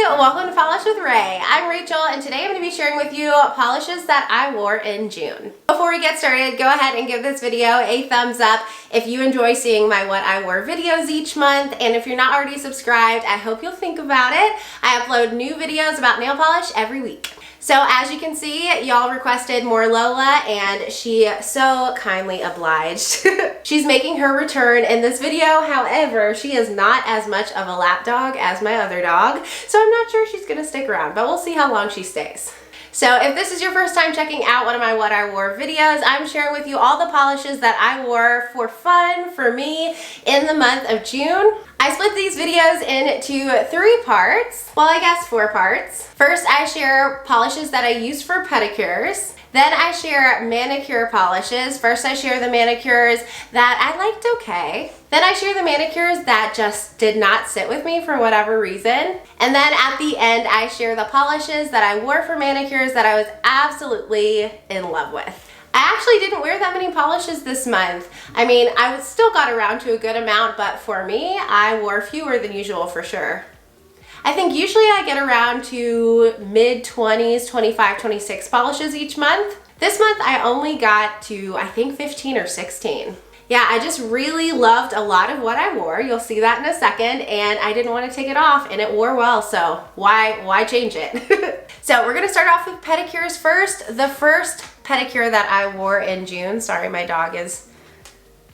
welcome to Pahlish with Ray. I'm Rachel and today I'm going to be sharing with you polishes that I wore in June. Before we get started, go ahead and give this video a thumbs up if you enjoy seeing my what I wore videos each month, and if you're not already subscribed, I hope you'll think about it. I upload new videos about nail polish every week. So as you can see, y'all requested more Lola and she so kindly obliged. She's making her return in this video. However, she is not as much of a lap dog as my other dog, so I'm not sure she's gonna stick around, but we'll see how long she stays. So if this is your first time checking out one of my what I wore videos, I'm sharing with you all the polishes that I wore for fun for me in the month of June. I split these videos into 3 parts. Well, I guess 4 parts. First, I share polishes that I use for pedicures. Then I share manicure polishes. First, I share the manicures that I liked okay. Then I share the manicures that just did not sit with me for whatever reason. And then at the end, I share the polishes that I wore for manicures that I was absolutely in love with. I actually didn't wear that many polishes this month. I mean, I still got around to a good amount, but for me, I wore fewer than usual for sure. I think usually I get around to mid-20s, 25, 26 polishes each month. This month I only got to, I think, 15 or 16. Yeah, I just really loved a lot of what I wore. You'll see that in a second, and I didn't want to take it off, and it wore well, so why change it? So we're gonna start off with pedicures first. The first pedicure that I wore in June, sorry, my dog is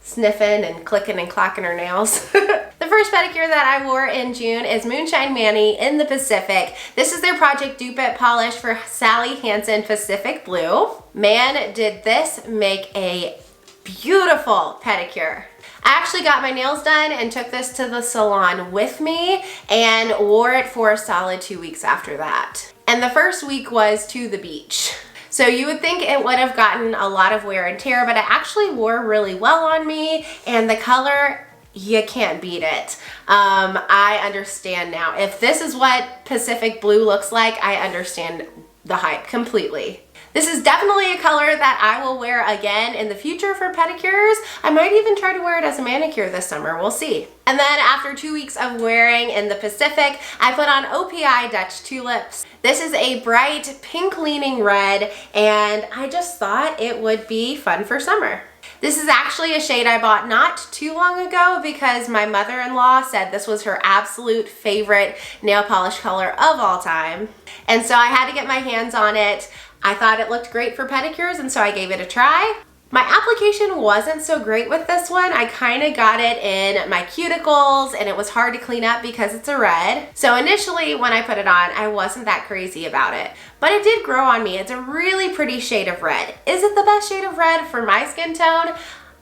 sniffing and clicking and clacking her nails. The first pedicure that I wore in June is Moonshine Mandy in the Pacific. This is their Project Dupe It polish for Sally Hansen Pacific Blue. Man, did this make a beautiful pedicure. I actually got my nails done and took this to the salon with me and wore it for a solid 2 weeks after that. And the first week was to the beach. So you would think it would have gotten a lot of wear and tear, but it actually wore really well on me, and the color, you can't beat it. I understand now. If this is what Pacific Blue looks like, I understand the hype completely. This is definitely a color that I will wear again in the future for pedicures. I might even try to wear it as a manicure this summer, we'll see. And then after 2 weeks of wearing in the Pacific, I put on OPI Dutch Tulips. This is a bright pink leaning red, and I just thought it would be fun for summer. This is actually a shade I bought not too long ago because my mother-in-law said this was her absolute favorite nail polish color of all time. And so I had to get my hands on it. I thought it looked great for pedicures, and so I gave it a try. My application wasn't so great with this one. I kind of got it in my cuticles and it was hard to clean up because it's a red. So initially when I put it on, I wasn't that crazy about it, but it did grow on me. It's a really pretty shade of red. Is it the best shade of red for my skin tone?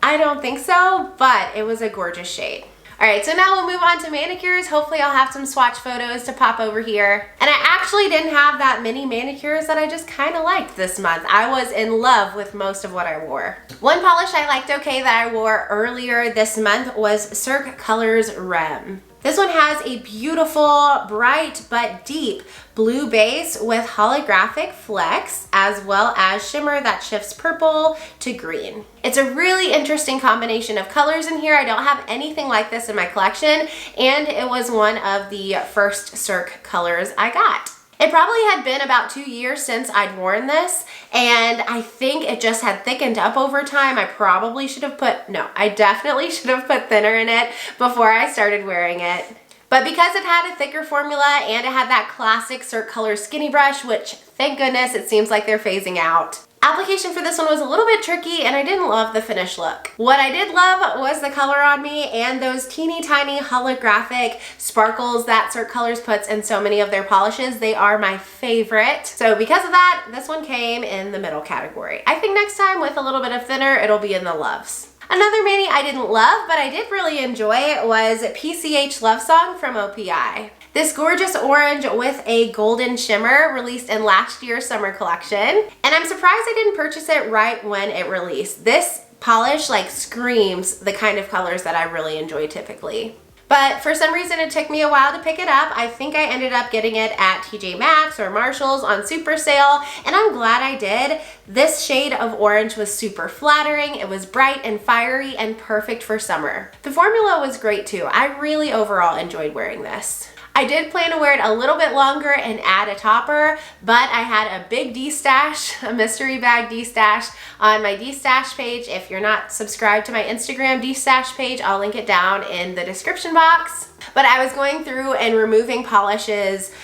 I don't think so, but it was a gorgeous shade. All right, so now we'll move on to manicures. Hopefully I'll have some swatch photos to pop over here. And I actually didn't have that many manicures that I just kind of liked this month. I was in love with most of what I wore. One polish I liked okay that I wore earlier this month was Cert Colors Rem. This one has a beautiful, bright but deep blue base with holographic flecks, as well as shimmer that shifts purple to green. It's a really interesting combination of colors in here. I don't have anything like this in my collection, and it was one of the first Cirque colors I got. It probably had been about 2 years since I'd worn this, and I think it just had thickened up over time. I probably should have put, no, I definitely should have put thinner in it before I started wearing it. But because it had a thicker formula and it had that classic Cert Colors skinny brush, which thank goodness it seems like they're phasing out. Application for this one was a little bit tricky and I didn't love the finished look. What I did love was the color on me and those teeny tiny holographic sparkles that Cert Colors puts in so many of their polishes. They are my favorite. So because of that, this one came in the middle category. I think next time with a little bit of thinner, it'll be in the loves. Another mani I didn't love, but I did really enjoy was OPI Love Song from OPI. This gorgeous orange with a golden shimmer released in last year's summer collection. And I'm surprised I didn't purchase it right when it released. This polish like screams the kind of colors that I really enjoy typically. But for some reason it took me a while to pick it up. I think I ended up getting it at TJ Maxx or Marshall's on super sale, and I'm glad I did. This shade of orange was super flattering. It was bright and fiery and perfect for summer. The formula was great too. I really overall enjoyed wearing this. I did plan to wear it a little bit longer and add a topper, but I had a big D-stash, a mystery bag D-stash on my D-stash page. If you're not subscribed to my Instagram D-stash page, I'll link it down in the description box. But I was going through and removing polishes,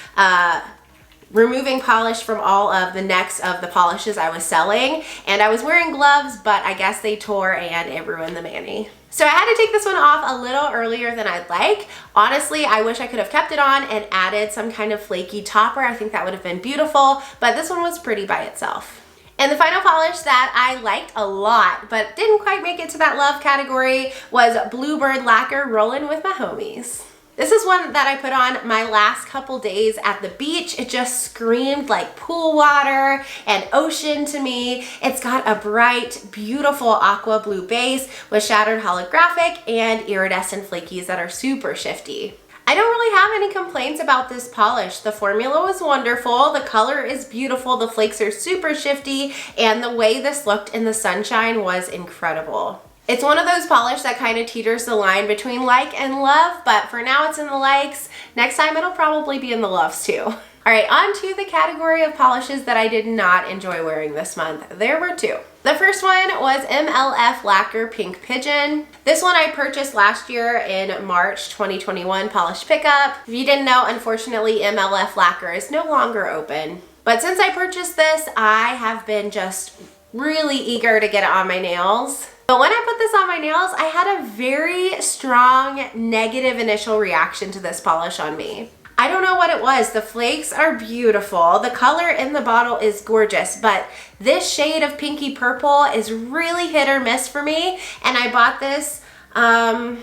removing polish from all of the necks of the polishes I was selling, and I was wearing gloves, but I guess they tore and it ruined the mani. So I had to take this one off a little earlier than I'd like. Honestly, I wish I could have kept it on and added some kind of flaky topper. I think that would have been beautiful, but this one was pretty by itself. And the final polish that I liked a lot, but didn't quite make it to that love category, was Bluebird Lacquer Rollin with my homies. This is one that I put on my last couple days at the beach. It just screamed like pool water and ocean to me. It's got a bright, beautiful aqua blue base with shattered holographic and iridescent flakies that are super shifty. I don't really have any complaints about this polish. The formula was wonderful, the color is beautiful, the flakes are super shifty, and the way this looked in the sunshine was incredible. It's one of those polish that kind of teeters the line between like and love, but for now it's in the likes. Next time it'll probably be in the loves too. All right, on to the category of polishes that I did not enjoy wearing this month. There were two. The first one was MLF Lacquer Pink Pigeon. This one I purchased last year in March 2021 polish pickup. If you didn't know, unfortunately MLF Lacquer is no longer open. But since I purchased this, I have been just really eager to get it on my nails. But when I put this on my nails, I had a very strong negative initial reaction to this polish on me. I don't know what it was. The flakes are beautiful. The color in the bottle is gorgeous, but this shade of pinky purple is really hit or miss for me. And I bought this, I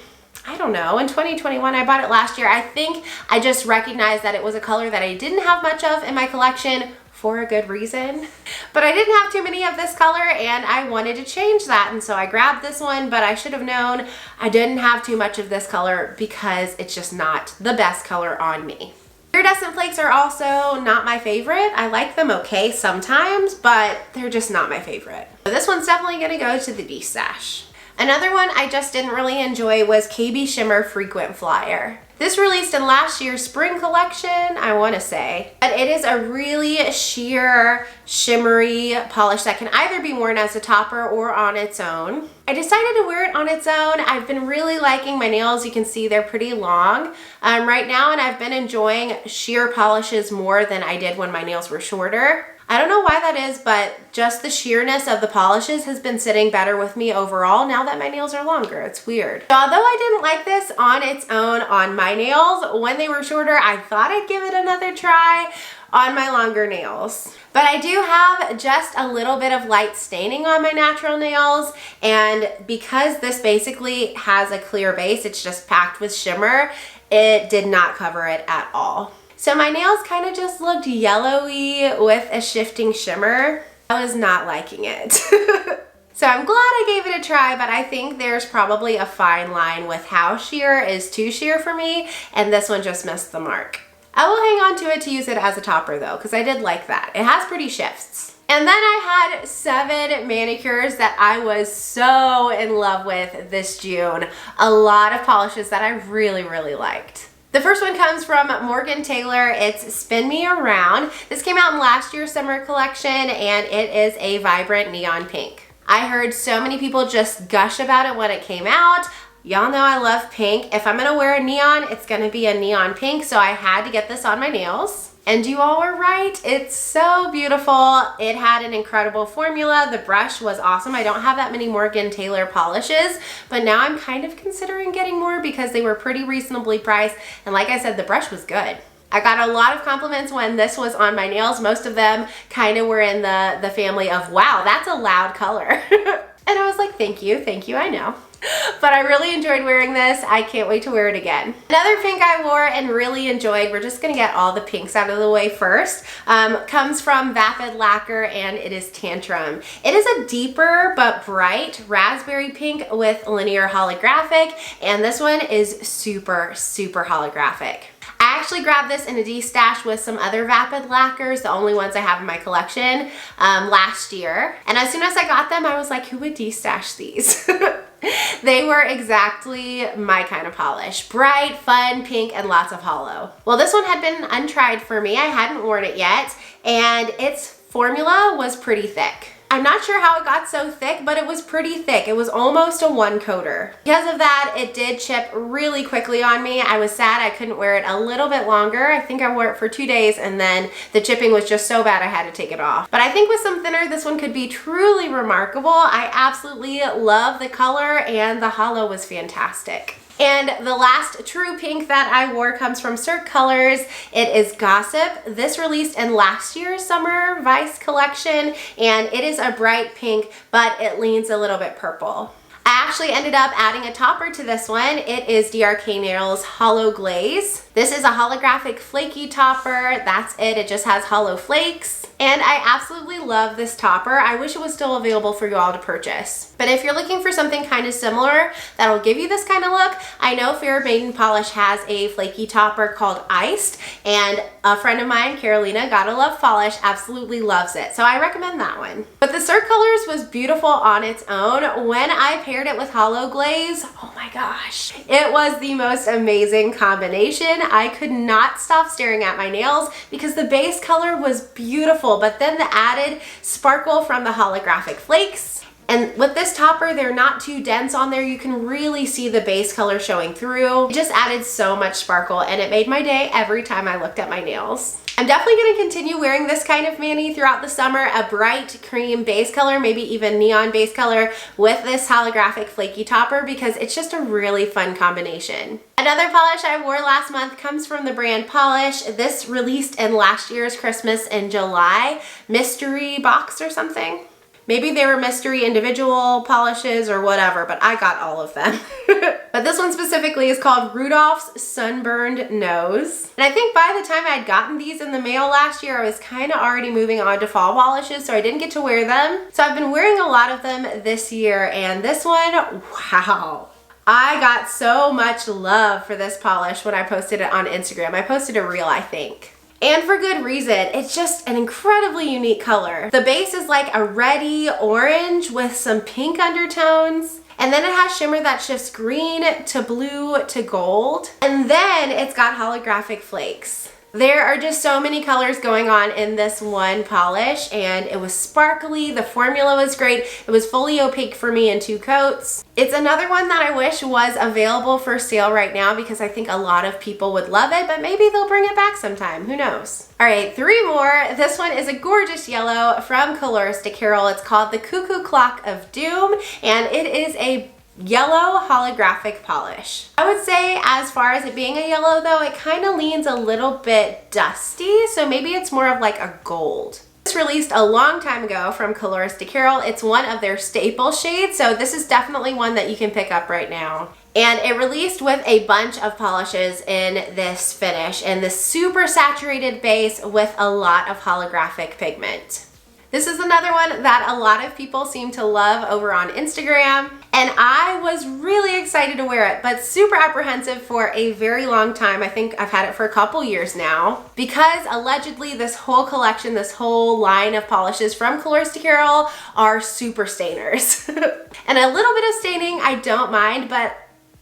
don't know, in 2021. I bought it last year. I think I just recognized that it was a color that I didn't have much of in my collection, for a good reason. But I didn't have too many of this color and I wanted to change that, and so I grabbed this one, but I should have known I didn't have too much of this color because it's just not the best color on me. Iridescent flakes are also not my favorite. I like them okay sometimes, but they're just not my favorite. So this one's definitely gonna go to the D-stash. Another one I just didn't really enjoy was KB Shimmer Frequent Flyer. This released in last year's spring collection, I want to say. But it is a really sheer, shimmery polish that can either be worn as a topper or on its own. I decided to wear it on its own. I've been really liking my nails. You can see they're pretty long right now, and I've been enjoying sheer polishes more than I did when my nails were shorter. I don't know why that is, but just the sheerness of the polishes has been sitting better with me overall now that my nails are longer. It's weird. So although I didn't like this on its own on my nails, when they were shorter, I thought I'd give it another try on my longer nails. But I do have just a little bit of light staining on my natural nails, and because this basically has a clear base, it's just packed with shimmer, it did not cover it at all. So my nails kind of just looked yellowy with a shifting shimmer. I was not liking it. So I'm glad I gave it a try, but I think there's probably a fine line with how sheer is too sheer for me, and this one just missed the mark. I will hang on to it to use it as a topper though, because I did like that. It has pretty shifts. And then I had 7 manicures that I was so in love with this June. A lot of polishes that I really, really liked. The first one comes from Morgan Taylor. It's Spin Me Around. This came out in last year's summer collection, and it is a vibrant neon pink. I heard so many people just gush about it when it came out. Y'all know I love pink. If I'm gonna wear a neon, it's gonna be a neon pink, so I had to get this on my nails. And you all were right, it's so beautiful. It had an incredible formula. The brush was awesome. I don't have that many Morgan Taylor polishes, but now I'm kind of considering getting more because they were pretty reasonably priced. And like I said, the brush was good. I got a lot of compliments when this was on my nails. Most of them kind of were in the family of, wow, that's a loud color. And I was like, thank you, I know. But I really enjoyed wearing this. I can't wait to wear it again. Another pink I wore and really enjoyed, we're just gonna get all the pinks out of the way first, comes from Vapid Lacquer, and it is Tantrum. It is a deeper but bright raspberry pink with linear holographic, and this one is super, super holographic. I actually grabbed this in a D-stash with some other Vapid lacquers, the only ones I have in my collection, last year. And as soon as I got them, I was like, who would D-stash these? They were exactly my kind of polish. Bright, fun, pink, and lots of holo. Well, this one had been untried for me. I hadn't worn it yet, and its formula was pretty thick. I'm not sure how it got so thick, but it was pretty thick. It was almost a one coater. Because of that, it did chip really quickly on me. I was sad I couldn't wear it a little bit longer. I think I wore it for 2 days, and then the chipping was just so bad I had to take it off. But I think with some thinner, this one could be truly remarkable. I absolutely love the color, and the holo was fantastic. And the last true pink that I wore comes from Cert Colors. It is Gossip. This released in last year's Summer Vice collection, and it is a bright pink, but it leans a little bit purple. I actually ended up adding a topper to this one. It is DRK Nails Holo Glaze. This is a holographic flaky topper. That's it. It just has holo flakes. And I absolutely love this topper. I wish it was still available for you all to purchase. But if you're looking for something kind of similar that'll give you this kind of look, I know Fairbaiting Polish has a flaky topper called Iced, and a friend of mine, Carolina, Gotta Love Polish, absolutely loves it. So I recommend that one. But the Cert Colors was beautiful on its own. When I paired it with Holo Glaze, oh my gosh, it was the most amazing combination. I could not stop staring at my nails because the base color was beautiful, but then the added sparkle from the holographic flakes. And with this topper, they're not too dense on there. You can really see the base color showing through. It just added so much sparkle, and it made my day every time I looked at my nails. I'm definitely going to continue wearing this kind of mani throughout the summer, a bright cream base color, maybe even neon base color with this holographic flaky topper, because it's just a really fun combination. Another polish I wore last month comes from the brand Pahlish. This released in last year's Christmas in July, mystery box or something. Maybe they were mystery individual polishes or whatever, but I got all of them. But this one specifically is called Rudolph's Sunburned Nose. And I think by the time I had gotten these in the mail last year, I was kind of already moving on to fall polishes, so I didn't get to wear them. So I've been wearing a lot of them this year, and this one, wow. I got so much love for this polish when I posted it on Instagram. I posted a reel, I think. And for good reason. It's just an incredibly unique color. The base is like a reddy orange with some pink undertones. And then it has shimmer that shifts green to blue to gold. And then it's got holographic flakes. There are just so many colors going on in this one polish, and it was sparkly. The formula was great. It was fully opaque for me in 2 coats. It's another one that I wish was available for sale right now because I think a lot of people would love it, but maybe they'll bring it back sometime. Who knows? All right, 3 more. This one is a gorgeous yellow from Colourista Carol. It's called the Cuckoo Clock of Doom, and it is a yellow holographic polish. I would say as far as it being a yellow though, it kind of leans a little bit dusty, so maybe it's more of like a gold. This released a long time ago from Colourista Carol. It's one of their staple shades, so this is definitely one that you can pick up right now. And it released with a bunch of polishes in this finish, and this super saturated base with a lot of holographic pigment. This is another one that a lot of people seem to love over on Instagram, and I was really excited to wear it, but super apprehensive for a very long time. I think I've had it for a couple years now, because allegedly this whole collection, this whole line of polishes from Colourista Carol are super stainers. And a little bit of staining I don't mind, but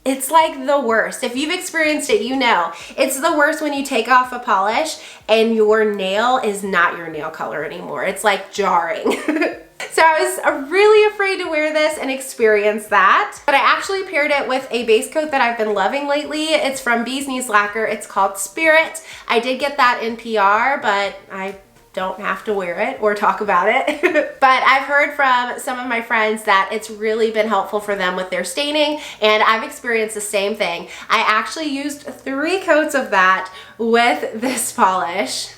it's like the worst. If you've experienced it, you know. It's the worst when you take off a polish and your nail is not your nail color anymore. It's like jarring. So I was really afraid to wear this and experience that. But I actually paired it with a base coat that I've been loving lately. It's from Bee's Knees Lacquer. It's called Spirit. I did get that in PR, but I don't have to wear it or talk about it. But I've heard from some of my friends that it's really been helpful for them with their staining, and I've experienced the same thing. I actually used 3 coats of that with this polish.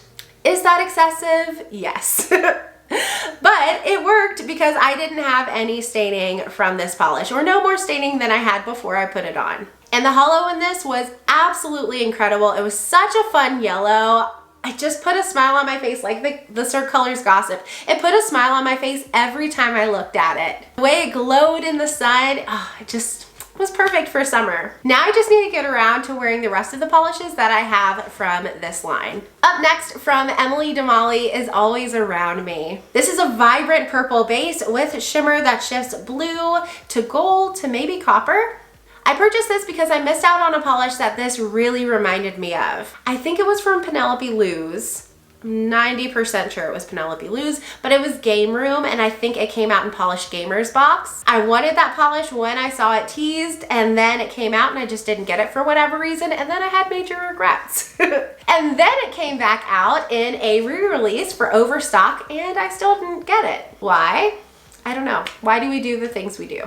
Is that excessive? Yes. But it worked because I didn't have any staining from this polish, or no more staining than I had before I put it on. And the holo in this was absolutely incredible. It was such a fun yellow. I just put a smile on my face, like the Cert Colors Gossip. It put a smile on my face every time I looked at it. The way it glowed in the sun, oh, was perfect for summer. Now I just need to get around to wearing the rest of the polishes that I have from this line. Up next from Emily Damali is Always Around Me. This is a vibrant purple base with shimmer that shifts blue to gold to maybe copper. I purchased this because I missed out on a polish that this really reminded me of. I think it was from Penelope Lou's. 90% sure it was Penelope Lou's, but it was Game Room, and I think it came out in Polished Gamer's box. I wanted that polish when I saw it teased, and then it came out and I just didn't get it for whatever reason, and then I had major regrets. And then it came back out in a re-release for Overstock, and I still didn't get it. Why? I don't know. Why do we do the things we do?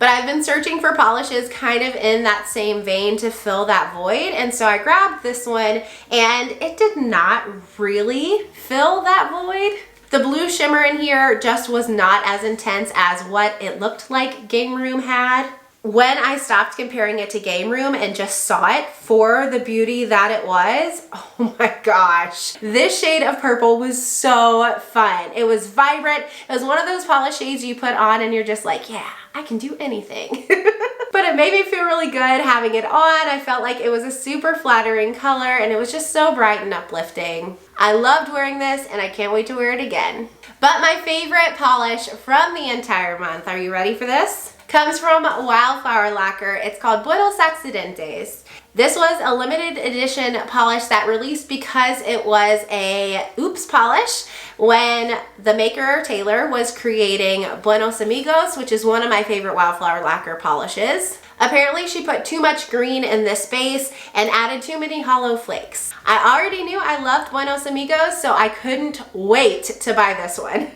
But I've been searching for polishes kind of in that same vein to fill that void, and so I grabbed this one, and it did not really fill that void. The blue shimmer in here just was not as intense as what it looked like Game Room had. When I stopped comparing it to Game Room and just saw it for the beauty that it was, oh my gosh. This shade of purple was so fun. It was vibrant. It was one of those polish shades you put on and you're just like, yeah, I can do anything. But it made me feel really good having it on. I felt like it was a super flattering color and it was just so bright and uplifting. I loved wearing this and I can't wait to wear it again. But my favorite polish from the entire month, are you ready for this? Comes from Wildflower Lacquer. It's called Buenos Accidents. This was a limited edition polish that released because it was a oops polish when the maker Taylor was creating Buenos Amigos, which is one of my favorite Wildflower Lacquer polishes. Apparently she put too much green in this base and added too many hollow flakes. I already knew I loved Buenos Amigos, so I couldn't wait to buy this one.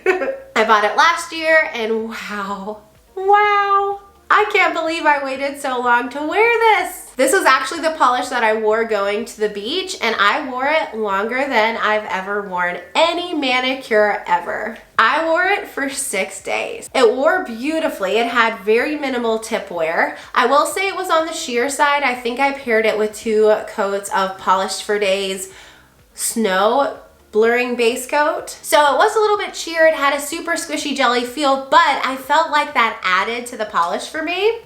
I bought it last year and wow, I can't believe I waited so long to wear this. This was actually the polish that I wore going to the beach, and I wore it longer than I've ever worn any manicure ever. I wore it for 6 days. It wore beautifully. It had very minimal tip wear. I will say it was on the sheer side. I think I paired it with 2 coats of Polished for Days Snow blurring base coat. So it was a little bit sheer. It had a super squishy jelly feel, but I felt like that added to the polish for me.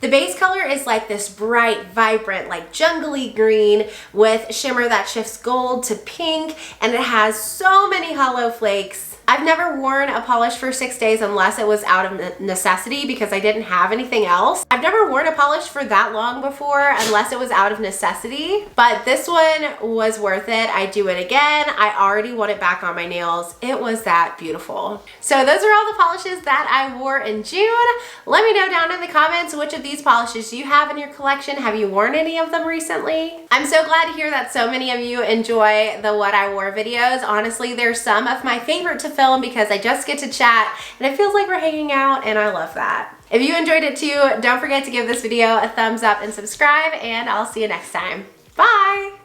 The base color is like this bright, vibrant, like jungly green with shimmer that shifts gold to pink, and it has so many hollow flakes. I've never worn a polish for 6 days unless it was out of necessity because I didn't have anything else. I've never worn a polish for that long before unless it was out of necessity, but this one was worth it. I'd do it again. I already want it back on my nails. It was that beautiful. So those are all the polishes that I wore in June. Let me know down in the comments which of these polishes you have in your collection. Have you worn any of them recently? I'm so glad to hear that so many of you enjoy the What I Wore videos. Honestly, they're some of my favorite to film because I just get to chat and it feels like we're hanging out, and I love that. If you enjoyed it too, don't forget to give this video a thumbs up and subscribe, and I'll see you next time. Bye!